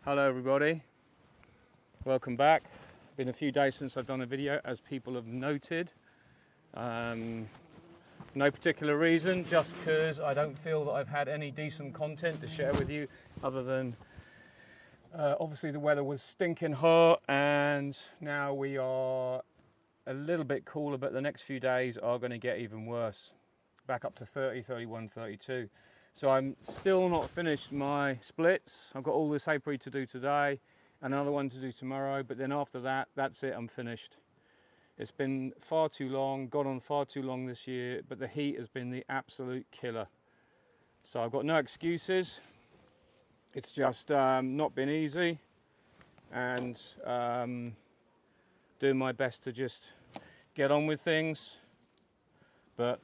Hello everybody, welcome back. Been a few days since I've done a video, as people have noted. No particular reason, just because I don't feel that I've had any decent content to share with you, other than obviously the weather was stinking hot and now we are a little bit cooler, but the next few days are going to get even worse, back up to 30, 31, 32. So I'm still not finished my splits. I've got all this apiary to do today, another one to do tomorrow, but then after that, that's it, I'm finished. It's been far too long, gone on far too long this year, but the heat has been the absolute killer. So I've got no excuses. It's just not been easy, and doing my best to just get on with things, but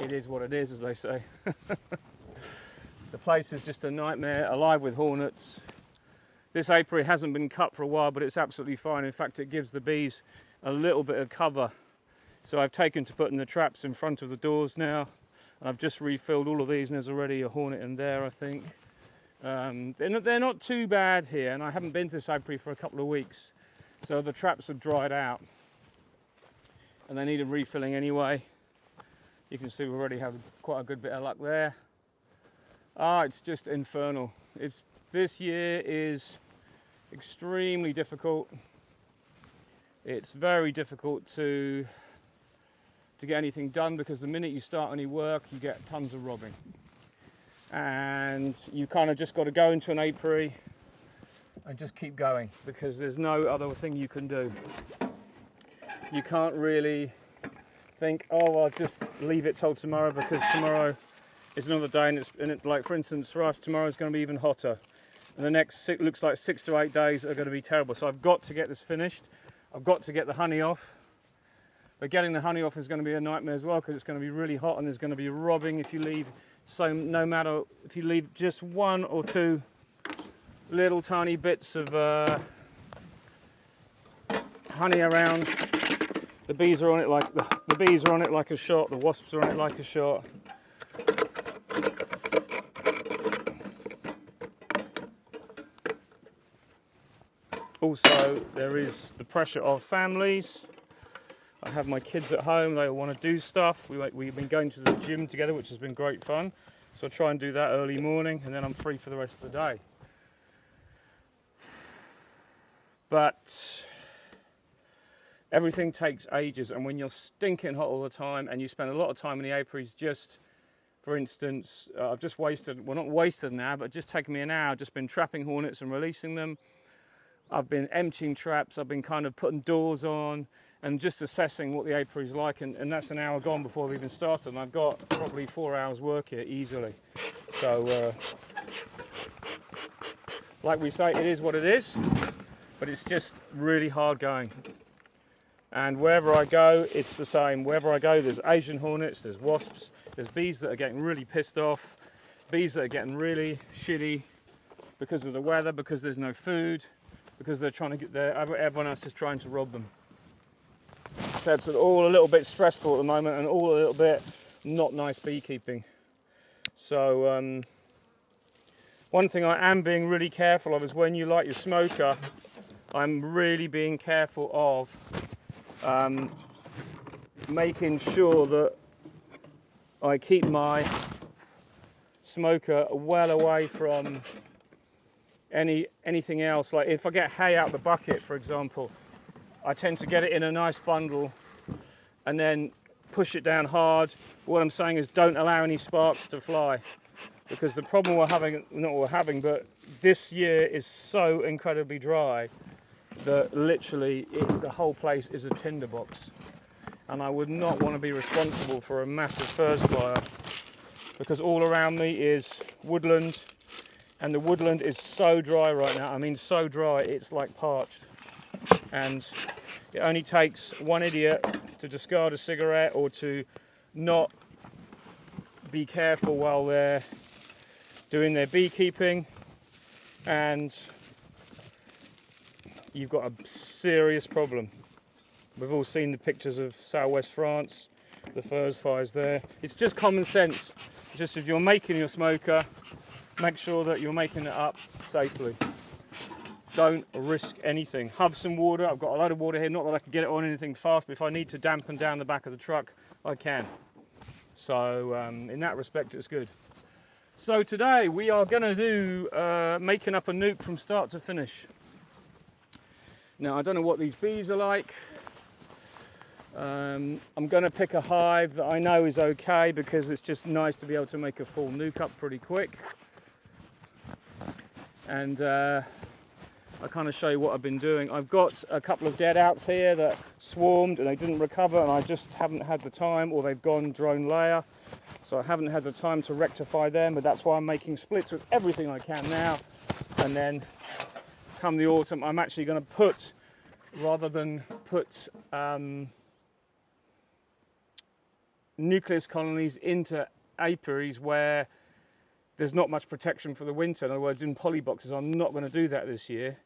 it is what it is, as they say. The place is just a nightmare, alive with hornets. This apiary hasn't been cut for a while, but it's absolutely fine. In fact, it gives the bees a little bit of cover. So I've taken to putting the traps in front of the doors now, and I've just refilled all of these, and there's already a hornet in there, I think. They're not too bad here, and I haven't been to this apiary for a couple of weeks, so the traps have dried out and they needed refilling anyway. You can see we already have quite a good bit of luck there. It's just infernal. This year is extremely difficult. It's very difficult to get anything done, because the minute you start any work you get tons of robbing, and you kind of just got to go into an apiary and just keep going, because there's no other thing you can do. You can't really think, oh, I'll just leave it till tomorrow, because tomorrow is another day, and like for instance for us, tomorrow is going to be even hotter, and the next looks like 6 to 8 days are going to be terrible. So I've got to get this finished. I've got to get the honey off, but getting the honey off is going to be a nightmare as well, because it's going to be really hot and there's going to be robbing if you leave. So no matter if you leave just 1 or 2 little tiny bits of honey around, the bees are on it like the bees are on it like a shot. The wasps are on it like a shot. Also, there is the pressure of families. I have my kids at home, they all want to do stuff. We've been going to the gym together, which has been great fun. So I try and do that early morning, and then I'm free for the rest of the day. But everything takes ages, and when you're stinking hot all the time and you spend a lot of time in the apiaries, just for instance, I've just wasted, well not wasted an hour, but just taken me an hour, just been trapping hornets and releasing them. I've been emptying traps, I've been kind of putting doors on and just assessing what the apiary is like, and that's an hour gone before I've even started, and I've got probably 4 hours work here easily. So like we say, it is what it is, but it's just really hard going. And wherever I go, it's the same. Wherever I go, there's Asian hornets, there's wasps, there's bees that are getting really pissed off, bees that are getting really shitty because of the weather, because there's no food, because they're trying to get there, everyone else is trying to rob them. So it's all a little bit stressful at the moment, and all a little bit not nice beekeeping. So one thing I am being really careful of is when you light your smoker, I'm really being careful of making sure that I keep my smoker well away from anything else. Like if I get hay out the bucket, for example, I tend to get it in a nice bundle and then push it down hard. What I'm saying is, don't allow any sparks to fly, because the problem we're having, not we're having, but this year is so incredibly dry that literally the whole place is a tinderbox, and I would not want to be responsible for a massive furze fire, because all around me is woodland, and the woodland is so dry right now. I mean, so dry, it's like parched. And it only takes one idiot to discard a cigarette or to not be careful while they're doing their beekeeping, and you've got a serious problem. We've all seen the pictures of southwest France, the furze fires there. It's just common sense. just if you're making your smoker, make sure that you're making it up safely. Don't risk anything. Have some water. I've got a lot of water here, not that I can get it on anything fast, but if I need to dampen down the back of the truck, I can. So in that respect, it's good. So today we are going to do making up a nuke from start to finish. Now I don't know what these bees are like. I'm going to pick a hive that I know is okay because it's just nice to be able to make a full nuke up pretty quick. And I'll kind of show you what I've been doing. I've got a couple of dead outs here that swarmed and they didn't recover, and I just haven't had the time, or they've gone drone layer. So I haven't had the time to rectify them, but that's why I'm making splits with everything I can now. And then come the autumn, I'm actually going to put, rather than put nucleus colonies into apiaries where there's not much protection for the winter, in other words in poly boxes, I'm not going to do that this year.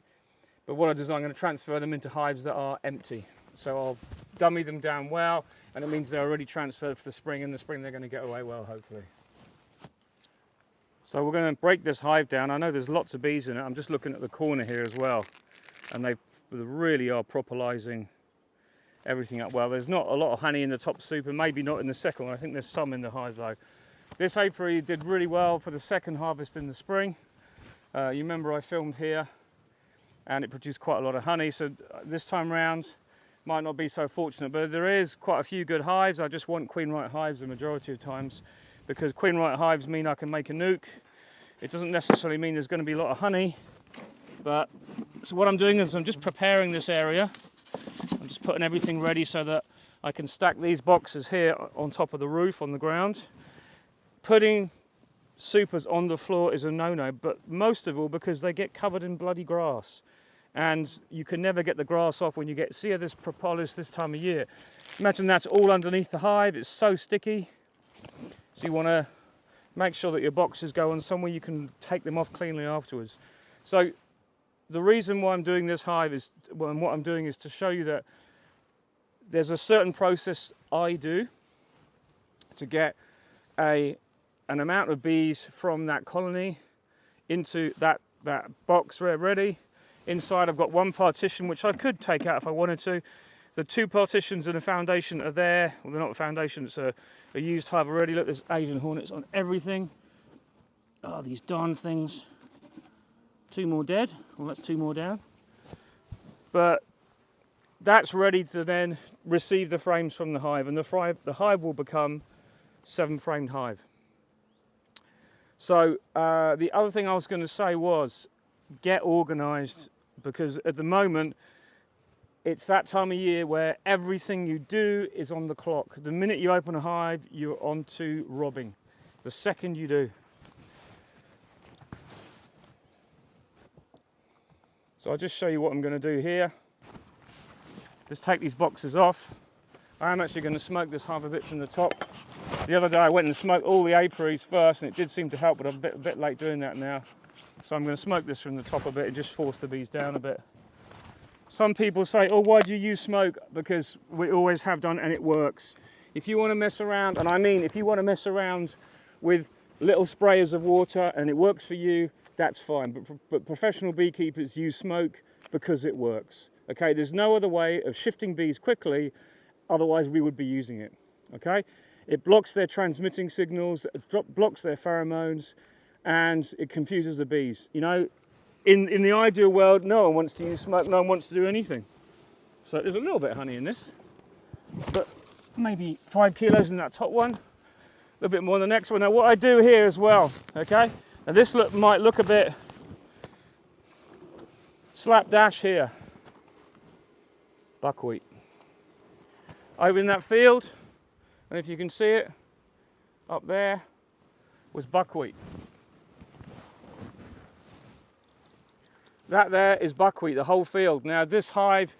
But what I do is I'm going to transfer them into hives that are empty. So I'll dummy them down well, and it means they're already transferred for the spring. In the spring they're going to get away well, hopefully. So we're going to break this hive down. I know there's lots of bees in it. I'm just looking at the corner here as well, and they really are propolizing everything up well. There's not a lot of honey in the top soup, and maybe not in the second one. I think there's some in the hive though. This apiary did really well for the second harvest in the spring. You remember I filmed here, and it produced quite a lot of honey. So this time round might not be so fortunate, but there is quite a few good hives. I just want queen right hives the majority of times, because queen right hives mean I can make a nuke. It doesn't necessarily mean there's going to be a lot of honey, but so what I'm doing is I'm just preparing this area. I'm just putting everything ready so that I can stack these boxes here on top of the roof on the ground. Putting supers on the floor is a no-no, but most of all because they get covered in bloody grass, and you can never get the grass off when you get this propolis this time of year. Imagine that's all underneath the hive. It's so sticky, so you want to make sure that your boxes go on somewhere you can take them off cleanly afterwards. So the reason why I'm doing this hive is, well, and what I'm doing is to show you that there's a certain process I do to get an amount of bees from that colony into that box ready. Inside I've got one partition which I could take out if I wanted to. The two partitions and a foundation are there. Well, they're not a foundation, it's a used hive already. Look, there's Asian hornets on everything. Oh, these darn things. Two more dead. Well, that's two more down. But that's ready to then receive the frames from the hive, and the hive will become 7-framed hive. So the other thing I was going to say was get organized, because at the moment it's that time of year where everything you do is on the clock. The minute you open a hive, you're on to robbing. The second you do. So I'll just show you what I'm going to do here. Just take these boxes off. I am actually going to smoke this hive a bit from the top. The other day I went and smoked all the apiaries first, and it did seem to help, but I'm a bit late doing that now. So I'm going to smoke this from the top a bit and just force the bees down a bit. Some people say, oh, why do you use smoke? Because we always have done, and it works. If you want to mess around, and I mean if you want to mess around with little sprayers of water and it works for you, that's fine. But professional beekeepers use smoke because it works. Okay, there's no other way of shifting bees quickly, otherwise we would be using it. Okay, it blocks their transmitting signals, it blocks their pheromones, and it confuses the bees. You know, in the ideal world, no one wants to use smoke, no one wants to do anything. So there's a little bit of honey in this, but maybe 5 kilos in that top one, a little bit more in the next one. Now what I do here as well, okay, now this might look a bit slapdash here. Buckwheat. Over in that field, and if you can see it, up there was buckwheat. That there is buckwheat, the whole field. Now this hive,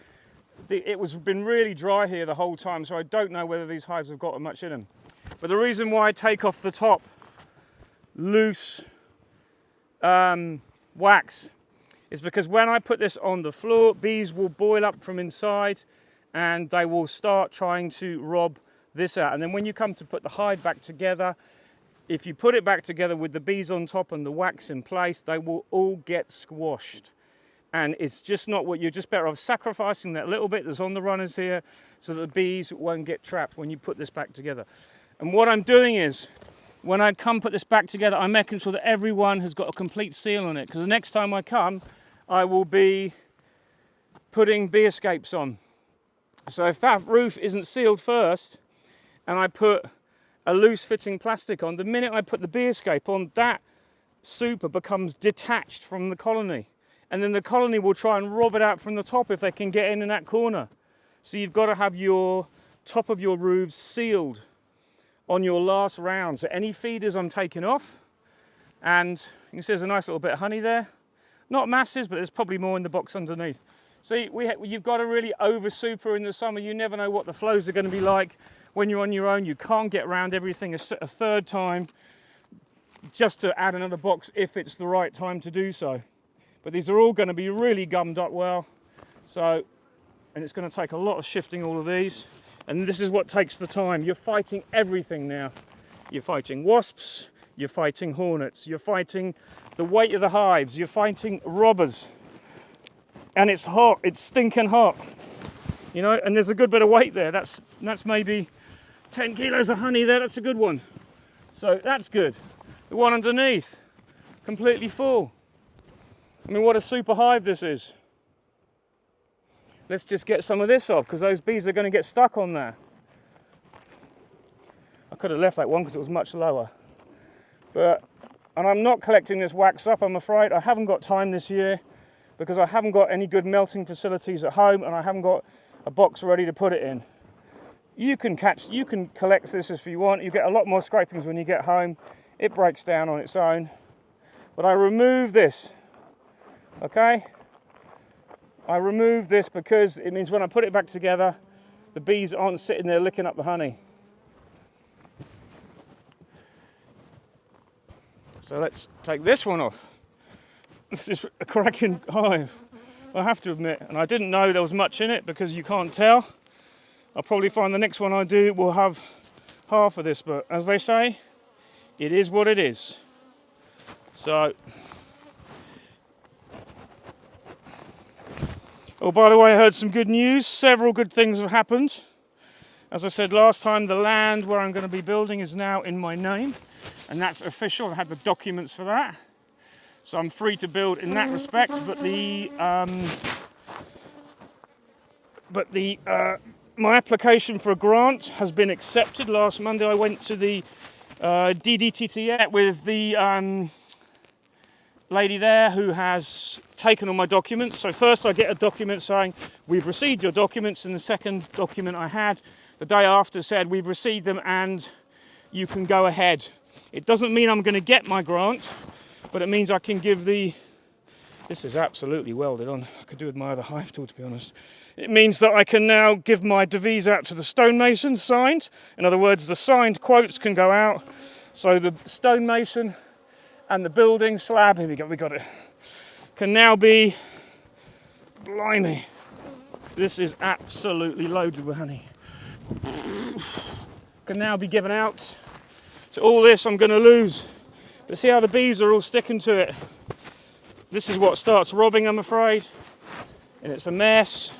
it was been really dry here the whole time, so I don't know whether these hives have got much in them. But the reason why I take off the top loose wax is because when I put this on the floor, bees will boil up from inside and they will start trying to rob this out. And then when you come to put the hive back together, if you put it back together with the bees on top and the wax in place, they will all get squashed. And it's just not what you're just better off sacrificing that little bit that's on the runners here so that the bees won't get trapped when you put this back together. And what I'm doing is, when I come put this back together, I'm making sure that everyone has got a complete seal on it, because the next time I come, I will be putting bee escapes on. So if that roof isn't sealed first, and I put a loose fitting plastic on, the minute I put the bee escape on, that super becomes detached from the colony. And then the colony will try and rob it out from the top if they can get in that corner. So you've got to have your top of your roofs sealed on your last round. So any feeders I'm taking off, and you can see there's a nice little bit of honey there. Not masses, but there's probably more in the box underneath. So you've got to really over super in the summer. You never know what the flows are going to be like when you're on your own. You can't get around everything a third time just to add another box if it's the right time to do so. But these are all going to be really gummed up well. So, and it's going to take a lot of shifting all of these. And this is what takes the time. You're fighting everything now. You're fighting wasps, you're fighting hornets, you're fighting the weight of the hives, you're fighting robbers. And it's hot, it's stinking hot. You know, and there's a good bit of weight there. That's maybe 10 kilos of honey there, that's a good one. So that's good. The one underneath, completely full. I mean, what a super hive this is. Let's just get some of this off, because those bees are going to get stuck on there. I could have left that one because it was much lower. And I'm not collecting this wax up, I'm afraid. I haven't got time this year because I haven't got any good melting facilities at home, and I haven't got a box ready to put it in. You can collect this if you want. You get a lot more scrapings when you get home. It breaks down on its own. But I remove this, okay? I remove this because it means when I put it back together, the bees aren't sitting there licking up the honey. So let's take this one off. This is a cracking hive, I have to admit. And I didn't know there was much in it because you can't tell. I'll probably find the next one I do will have half of this, but as they say, it is what it is. So, oh, by the way, I heard some good news. Several good things have happened. As I said last time, the land where I'm going to be building is now in my name, and that's official. I had the documents for that, so I'm free to build in that respect. But my application for a grant has been accepted. Last Monday, I went to the DDTT with the lady there who has taken all my documents. So first I get a document saying we've received your documents, and the second document I had the day after said we've received them and you can go ahead. It doesn't mean I'm going to get my grant, but it means I can give the... This is absolutely welded on. I could do with my other hive tool, to be honest. It means that I can now give my devise out to the stonemason signed. In other words, the signed quotes can go out. So the stonemason and the building slab, here we got it, can now be, blimey, this is absolutely loaded with honey, can now be given out. So all this I'm going to lose, but see how the bees are all sticking to it. This is what starts robbing, I'm afraid, and it's a mess,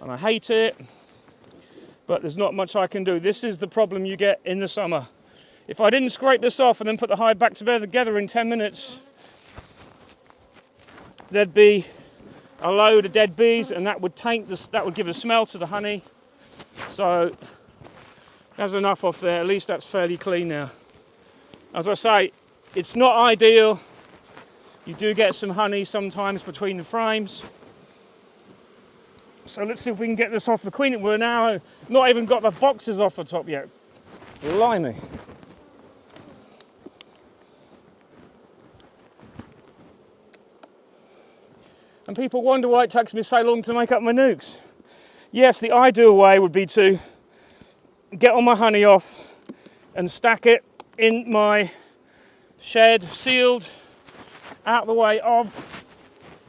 and I hate it, but there's not much I can do. This is the problem you get in the summer. If I didn't scrape this off and then put the hive back together in 10 minutes, there'd be a load of dead bees, and that would taint this, that would give a smell to the honey. So there's enough off there. At least that's fairly clean now. As I say, it's not ideal. You do get some honey sometimes between the frames. So let's see if we can get this off the queen. We're now not even got the boxes off the top yet. Blimey. And people wonder why it takes me so long to make up my nukes. Yes, the ideal way would be to get all my honey off and stack it in my shed, sealed, out the way of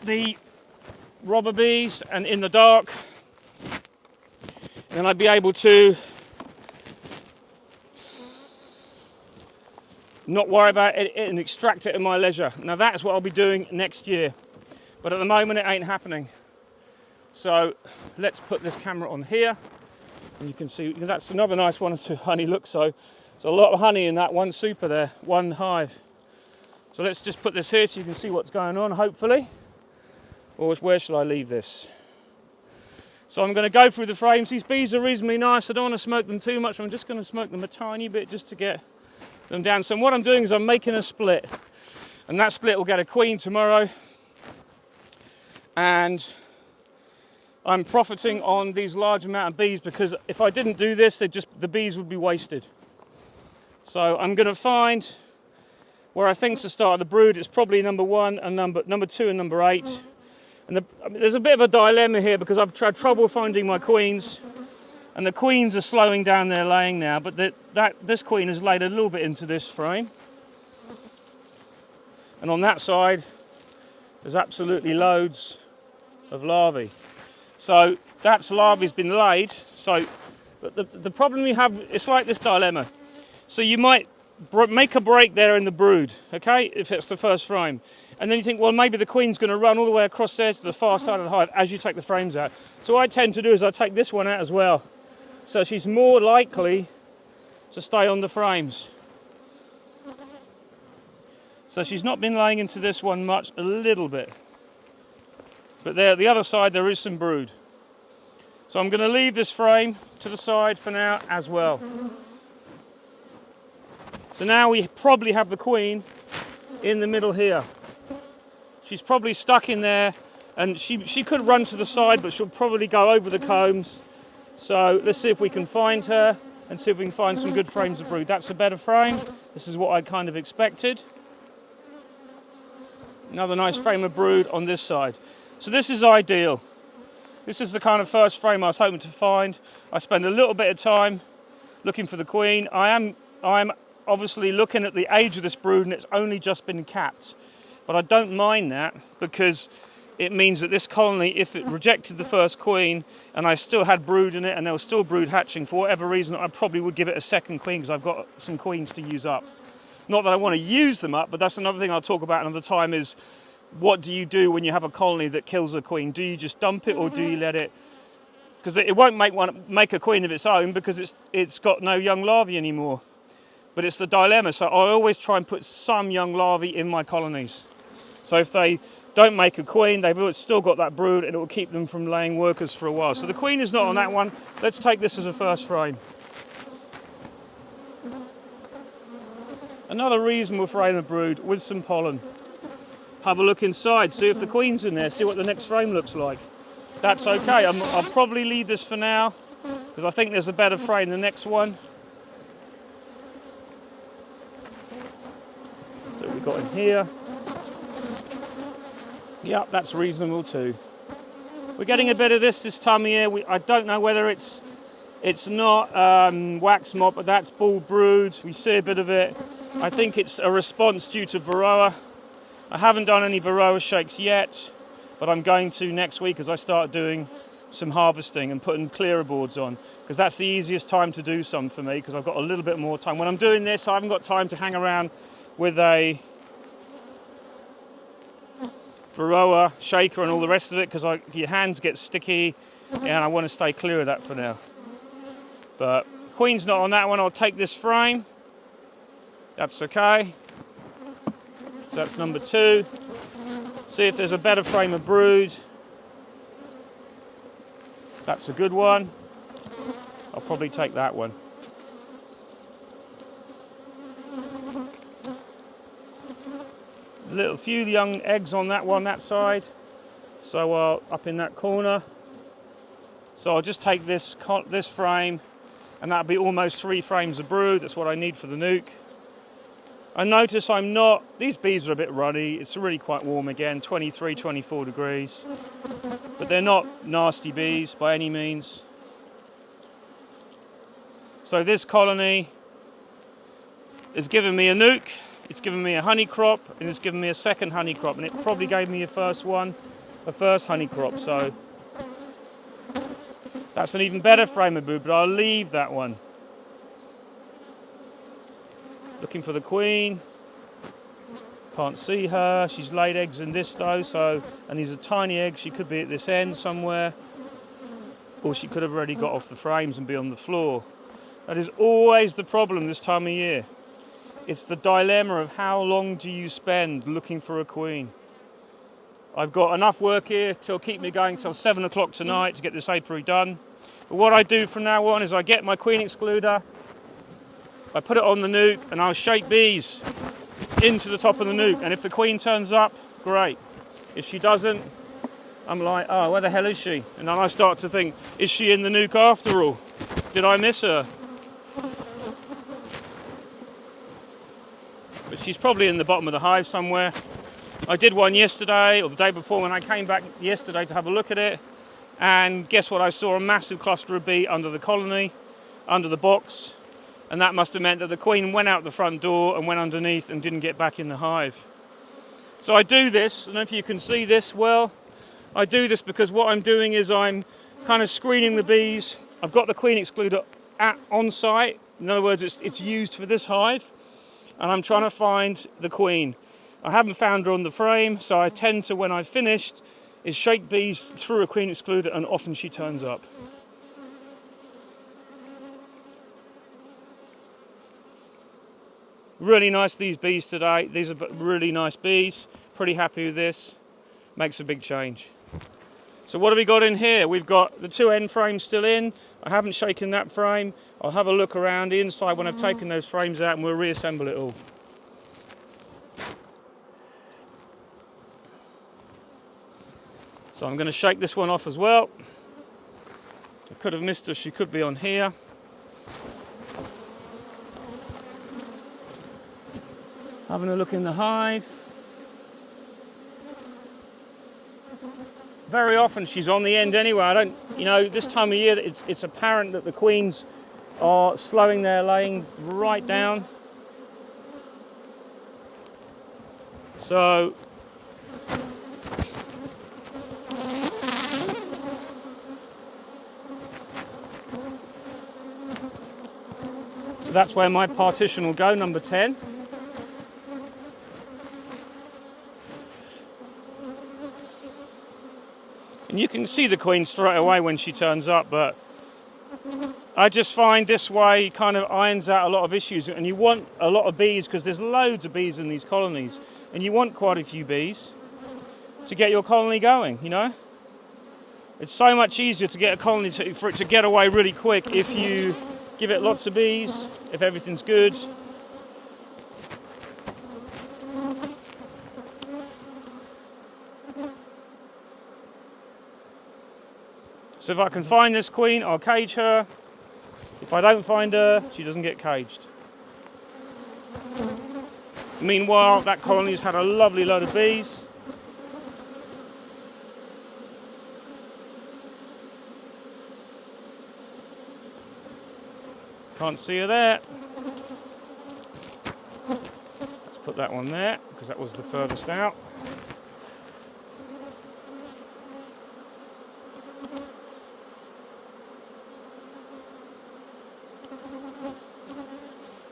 the robber bees and in the dark. And I'd be able to not worry about it and extract it at my leisure. Now that's what I'll be doing next year, but at the moment it ain't happening. So let's put this camera on here, and you can see that's another nice one to honey. Look, so there's a lot of honey in that one super there, one hive. So let's just put this here so you can see what's going on, hopefully. Or where shall I leave this? So I'm going to go through the frames. These bees are reasonably nice. I don't want to smoke them too much. I'm just going to smoke them a tiny bit just to get them down. So what I'm doing is I'm making a split. And that split will get a queen tomorrow. And I'm profiting on these large amount of bees, because if I didn't do this, the bees would be wasted. So I'm going to find where I think's the start of the brood. It's probably number 1 and number 2 and number 8. And there's a bit of a dilemma here, because I've had trouble finding my queens, and the queens are slowing down their laying now, but this queen has laid a little bit into this frame. And on that side, there's absolutely loads of larvae. So that's larvae's been laid. So but the problem you have, it's like this dilemma. So you might make a break there in the brood, okay, if it's the first frame. And then you think, well, maybe the queen's going to run all the way across there to the far side of the hive as you take the frames out. So what I tend to do is I take this one out as well. So she's more likely to stay on the frames. So she's not been laying into this one much, a little bit. But there, the other side, there is some brood. So I'm going to leave this frame to the side for now as well. So now we probably have the queen in the middle here. She's probably stuck in there, and she could run to the side, but she'll probably go over the combs. So let's see if we can find her and see if we can find some good frames of brood. That's a better frame. This is what I kind of expected. Another nice frame of brood on this side. So this is ideal. This is the kind of first frame I was hoping to find. I spend a little bit of time looking for the queen. I am obviously looking at the age of this brood, and it's only just been capped. But I don't mind that, because it means that this colony, if it rejected the first queen and I still had brood in it and there was still brood hatching, for whatever reason, I probably would give it a second queen, because I've got some queens to use up. Not that I want to use them up, but that's another thing I'll talk about another time, is what do you do when you have a colony that kills a queen? Do you just dump it, or do you let it? Because it won't make a queen of its own, because it's got no young larvae anymore. But it's the dilemma. So I always try and put some young larvae in my colonies. So if they don't make a queen, they've still got that brood, and it will keep them from laying workers for a while. So the queen is not on that one. Let's take this as a first frame. Another reasonable frame of brood with some pollen. Have a look inside, see if the queen's in there, see what the next frame looks like. That's okay. I'll probably leave this for now, because I think there's a better frame than the next one. So we've got in here. Yep, that's reasonable too. We're getting a bit of this time of year. I don't know whether it's not wax moth, but that's bull brood. We see a bit of it. I think it's a response due to varroa. I haven't done any varroa shakes yet, but I'm going to next week as I start doing some harvesting and putting clearer boards on, because that's the easiest time to do some for me, because I've got a little bit more time. When I'm doing this, I haven't got time to hang around with a varroa shaker and all the rest of it, because your hands get sticky, and I want to stay clear of that for now. But queen's not on that one. I'll take this frame. That's okay. So that's number 2. See if there's a better frame of brood. That's a good one. I'll probably take that one. A few young eggs on that one, that side. So up in that corner. So I'll just take this frame, and that'll be almost 3 frames of brood. That's what I need for the nuke. I notice these bees are a bit ruddy. It's really quite warm again, 23, 24 degrees. But they're not nasty bees by any means. So this colony has given me a nuke, it's given me a honey crop, and it's given me a second honey crop, and it probably gave me a first honey crop. So that's an even better frame of brood, but I'll leave that one. Looking for the queen. Can't see her. She's laid eggs in this though, so, and these are tiny eggs. She could be at this end somewhere, or she could have already got off the frames and be on the floor. That is always the problem this time of year. It's the dilemma of how long do you spend looking for a queen. I've got enough work here to keep me going till 7 o'clock tonight to get this apiary done. But what I do from now on is I get my queen excluder, I put it on the nuke, and I'll shake bees into the top of the nuke. And if the queen turns up, great. If she doesn't, I'm like, oh, where the hell is she? And then I start to think, is she in the nuke after all? Did I miss her? But she's probably in the bottom of the hive somewhere. I did one yesterday, or the day before, when I came back yesterday to have a look at it. And guess what? I saw a massive cluster of bee under the colony, under the box. And that must have meant that the queen went out the front door and went underneath and didn't get back in the hive. So I do this, I don't know if you can see this well. I do this because what I'm doing is I'm kind of screening the bees. I've got the queen excluder on site. In other words, it's used for this hive. And I'm trying to find the queen. I haven't found her on the frame, so I tend to, when I've finished, is shake bees through a queen excluder, and often she turns up. Really nice, these bees today. These are really nice bees. Pretty happy with this. Makes a big change. So what have we got in here? We've got the 2 end frames still in. I haven't shaken that frame. I'll have a look around the inside when I've taken those frames out, and we'll reassemble it all. So I'm going to shake this one off as well. I could have missed her. She could be on here. Having a look in the hive. Very often she's on the end anyway. I don't, you know, this time of year it's apparent that the queens are slowing their laying right down. So that's where my partition will go, number 10. And you can see the queen straight away when she turns up, but I just find this way kind of irons out a lot of issues. And you want a lot of bees, because there's loads of bees in these colonies, and you want quite a few bees to get your colony going, you know? It's so much easier to get a colony for it to get away really quick if you give it lots of bees, if everything's good. So if I can find this queen, I'll cage her. If I don't find her, she doesn't get caged. Meanwhile, that colony's had a lovely load of bees. Can't see her there. Let's put that one there, because that was the furthest out.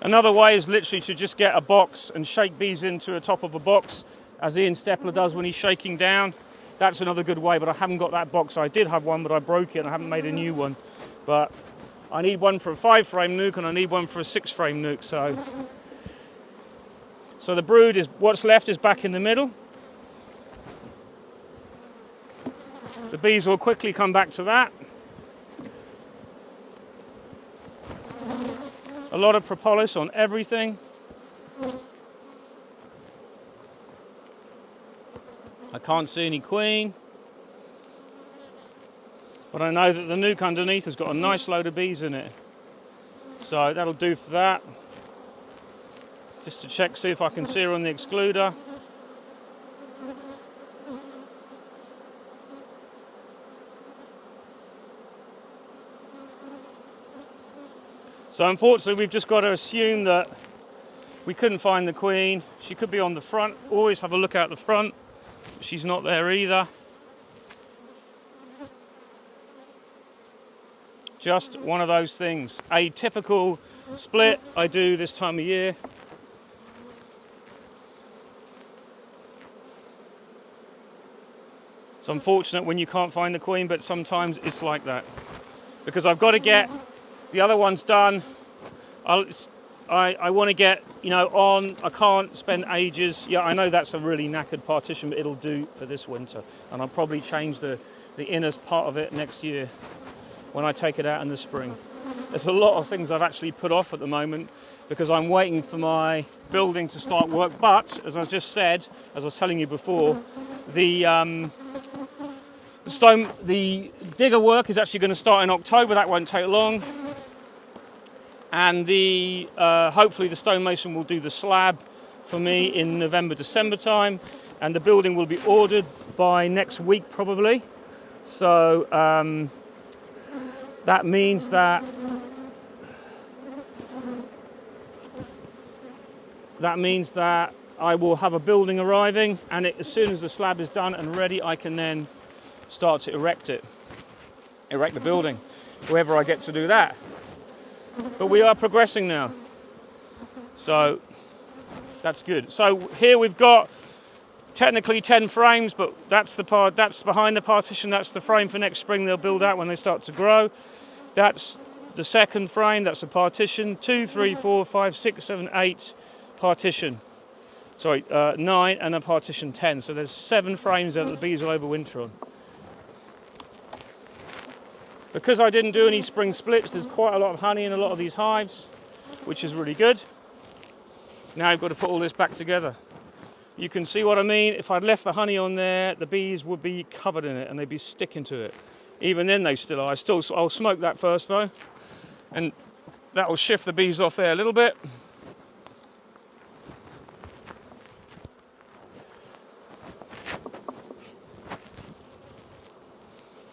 Another way is literally to just get a box and shake bees into the top of a box, as Ian Stepler does when he's shaking down. That's another good way, but I haven't got that box. I did have one, but I broke it and I haven't made a new one. But I need one for a 5-frame nuke, and I need one for a 6-frame nuke. So the brood is, what's left is back in the middle. The bees will quickly come back to that. A lot of propolis on everything. I can't see any queen. But I know that the nuke underneath has got a nice load of bees in it. So that'll do for that. Just to check, see if I can see her on the excluder. So unfortunately, we've just got to assume that we couldn't find the queen. She could be on the front. Always have a look out the front. She's not there either. Just one of those things. A typical split I do this time of year. It's unfortunate when you can't find the queen, but sometimes it's like that. Because I've got to get the other ones done. I want to get, you know, on. I can't spend ages. Yeah, I know that's a really knackered partition, but it'll do for this winter. And I'll probably change the inner part of it next year when I take it out in the spring. There's a lot of things I've actually put off at the moment because I'm waiting for my building to start work. But as I just said, as I was telling you before, the digger work is actually going to start in October. That won't take long. And hopefully the stonemason will do the slab for me in November, December time, and the building will be ordered by next week probably. So that means that I will have a building arriving, and as soon as the slab is done and ready, I can then start to erect the building, whoever I get to do that. But we are progressing now, so that's good. So here we've got technically 10 frames, but that's the part that's behind the partition. That's the frame for next spring they'll build out when they start to grow. That's the second frame, that's a partition. 2, 3, 4, 5, 6, 7, 8 partition. Sorry, 9 and a partition 10. So there's 7 frames that the bees will overwinter on. Because I didn't do any spring splits, there's quite a lot of honey in a lot of these hives, which is really good. Now I've got to put all this back together. You can see what I mean. If I'd left the honey on there, the bees would be covered in it and they'd be sticking to it. Even then they still are. I'll smoke that first though, and that will shift the bees off there a little bit.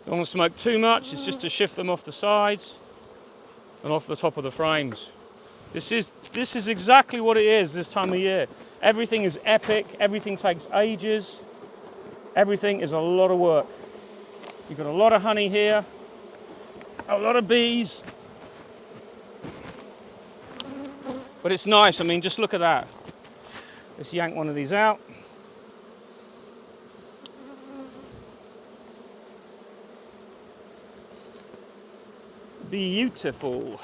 Don't want to smoke too much, it's just to shift them off the sides and off the top of the frames. This is exactly what it is this time of year. Everything is epic, everything takes ages, everything is a lot of work. You've got a lot of honey here, a lot of bees. But it's nice, I mean, just look at that. Let's yank one of these out. Beautiful.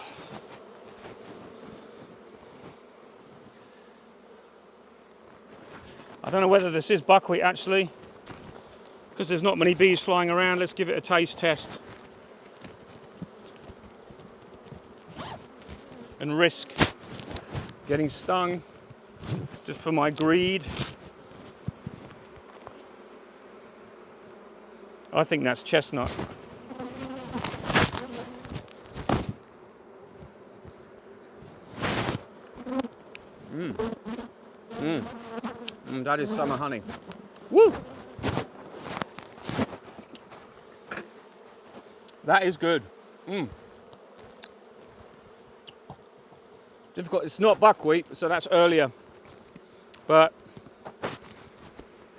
I don't know whether this is buckwheat actually, because there's not many bees flying around. Let's give it a taste test and risk getting stung just for my greed. I think that's chestnut. That is summer honey. Woo! That is good. Difficult. It's not buckwheat, so that's earlier. But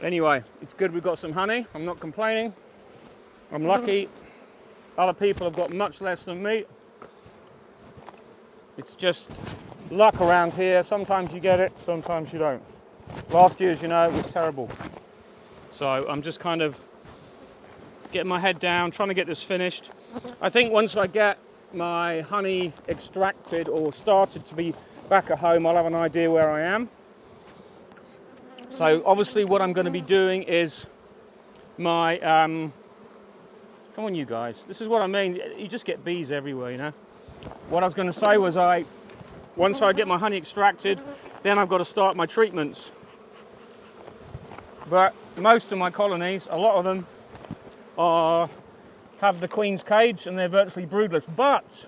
anyway, it's good we've got some honey. I'm not complaining. I'm lucky. Other people have got much less than me. It's just luck around here. Sometimes you get it, sometimes you don't. Last year, as you know, it was terrible. So I'm just kind of getting my head down, trying to get this finished. I think once I get my honey extracted or started to be back at home, I'll have an idea where I am. So obviously what I'm going to be doing is my, come on you guys, this is what I mean, you just get bees everywhere, you know. What I was going to say was once I get my honey extracted, then I've got to start my treatments. But most of my colonies, a lot of them, have the queen's cage and they're virtually broodless. But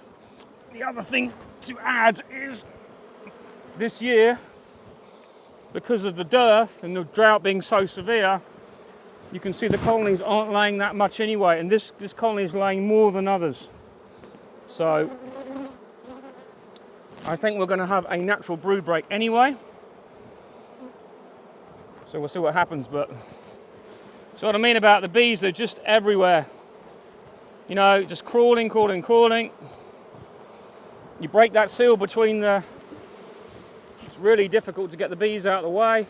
the other thing to add is this year, because of the dearth and the drought being so severe, you can see the colonies aren't laying that much anyway, and this colony is laying more than others. So I think we're going to have a natural brood break anyway. So we'll see what happens, but so what I mean about the bees, they're just everywhere. You know, just crawling, crawling, crawling. You break that seal between the... It's really difficult to get the bees out of the way.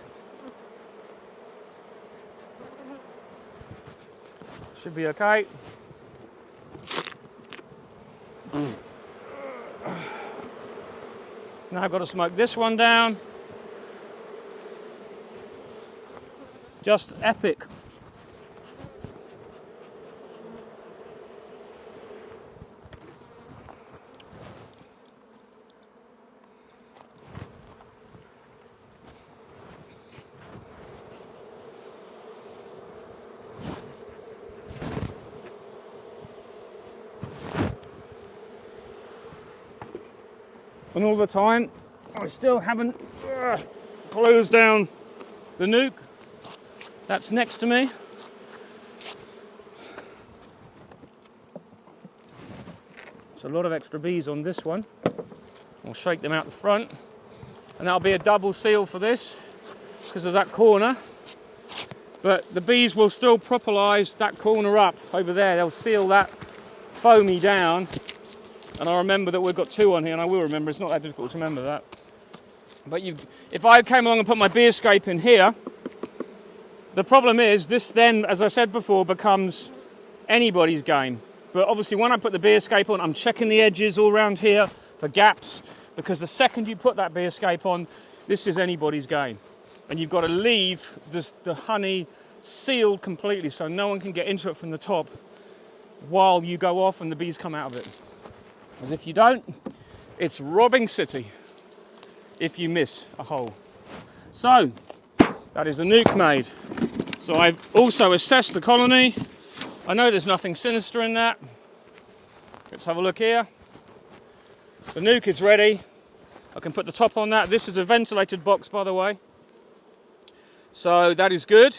Should be okay. Now I've got to smoke this one down. Just epic. And all the time, I still haven't closed down the nuke. That's next to me. There's a lot of extra bees on this one. I'll shake them out the front. And that'll be a double seal for this, because of that corner. But the bees will still propylize that corner up over there. They'll seal that foamy down. And I remember that we've got two on here, and I will remember, it's not that difficult to remember that. But if I came along and put my bee escape in here, the problem is this then, as I said before, becomes anybody's game. But obviously when I put the bee escape on, I'm checking the edges all around here for gaps, because the second you put that bee escape on, this is anybody's game. And you've got to leave the honey sealed completely so no one can get into it from the top while you go off and the bees come out of it. As if you don't, it's robbing city if you miss a hole. So, that is a nuke made. So I've also assessed the colony. I know there's nothing sinister in that. Let's have a look here. The nuke is ready. I can put the top on that. This is a ventilated box, by the way. So that is good.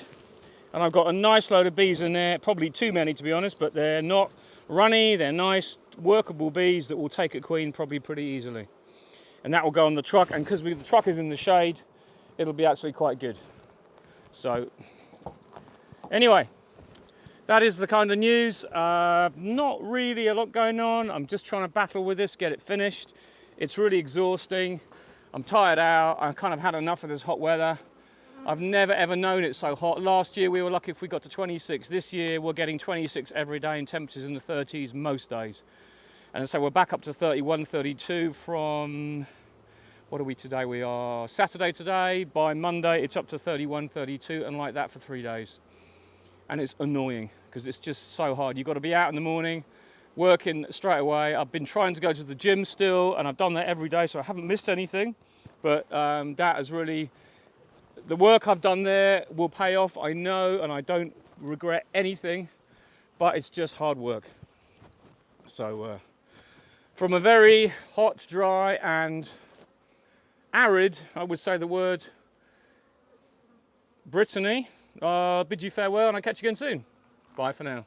And I've got a nice load of bees in there. Probably too many, to be honest, but they're not runny. They're nice, workable bees that will take a queen probably pretty easily. And that will go on the truck. And because the truck is in the shade, it'll be actually quite good. So, anyway, that is the kind of news. Not really a lot going on. I'm just trying to battle with this, get it finished. It's really exhausting. I'm tired out. I've kind of had enough of this hot weather. I've never ever known it so hot. Last year we were lucky if we got to 26. This year we're getting 26 every day and temperatures in the 30s most days. And so we're back up to 31, 32 from, what are we today? We are Saturday today. By Monday it's up to 31, 32 and like that for 3 days. And it's annoying because it's just so hard. You've got to be out in the morning, working straight away. I've been trying to go to the gym still and I've done that every day so I haven't missed anything. But that has really, the work I've done there will pay off, I know, and I don't regret anything, but it's just hard work. So from a very hot, dry and arid, I would say the word, Brittany, bid you farewell and I'll catch you again soon. Bye for now.